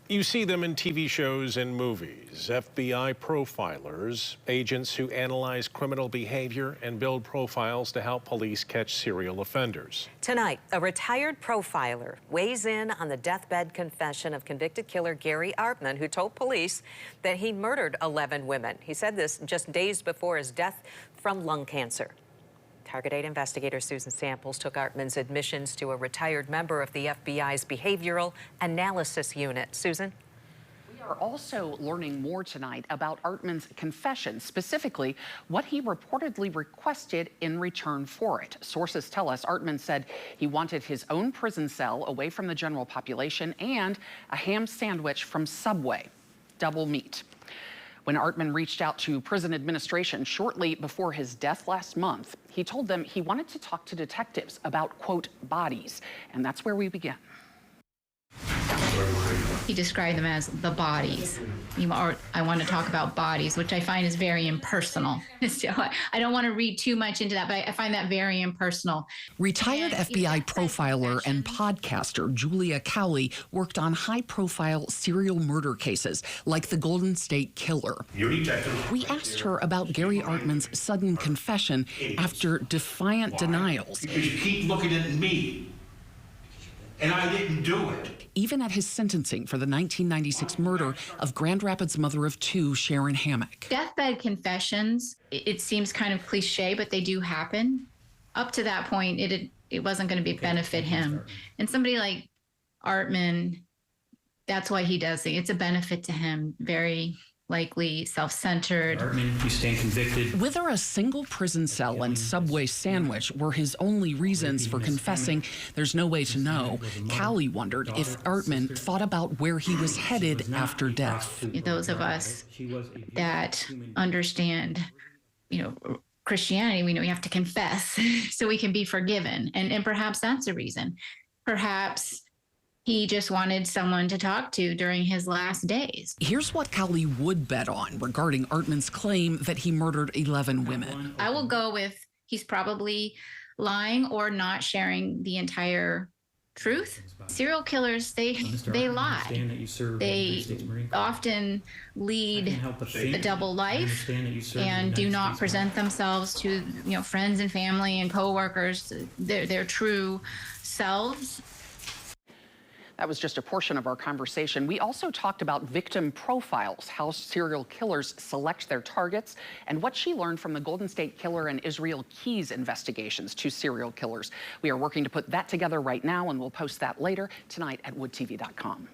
You see them in TV shows and movies. FBI profilers, agents who analyze criminal behavior and build profiles to help police catch serial offenders. Tonight, a retired profiler weighs in on the deathbed confession of convicted killer Garry Artman, who told police that he murdered 11 women. He said this just days before his death from lung cancer. Target 8 investigator Susan Samples took Artman's admissions to a retired member of the FBI's Behavioral Analysis Unit. Susan? We are also learning more tonight about Artman's confession, specifically what he reportedly requested in return for it. Sources tell us Artman said he wanted his own prison cell away from the general population and a ham sandwich from Subway, double meat. When Artman reached out to prison administration shortly before his death last month, he told them he wanted to talk to detectives about, quote, bodies. And that's where we begin. He described them as the bodies. I want to talk about bodies, which I find is very impersonal. So I don't want to read too much into that, but I find that very impersonal. Retired FBI profiler and podcaster Julia Cowley worked on high-profile serial murder cases like the Golden State Killer. We asked her about Garry Artman's sudden confession after defiant denials. Because you keep looking at me, and I didn't do it. Even at his sentencing for the 1996 murder of Grand Rapids mother of two, Sharon Hammock. Deathbed confessions, it seems kind of cliche, but they do happen. Up to that point, it wasn't going to benefit him. And somebody like Artman, that's why he does it. It's a benefit to him, very likely self-centered. Artman, you stand convicted. Whether a single prison cell and Subway sandwich were his only reasons for confessing, there's no way to know. Callie wondered if Artman thought about where he was headed after death. Those of us that understand, Christianity, we know we have to confess so we can be forgiven. And perhaps that's a reason. Perhaps he just wanted someone to talk to during his last days. Here's what Cowley would bet on regarding Artman's claim that he murdered 11 women. I will go with he's probably lying or not sharing the entire truth. Serial killers, they lie. They often lead a double life and do not present themselves to friends and family and coworkers, their true selves. That was just a portion of our conversation. We also talked about victim profiles, how serial killers select their targets, and what she learned from the Golden State Killer and Israel Keys investigations to serial killers. We are working to put that together right now, and we'll post that later tonight at woodtv.com.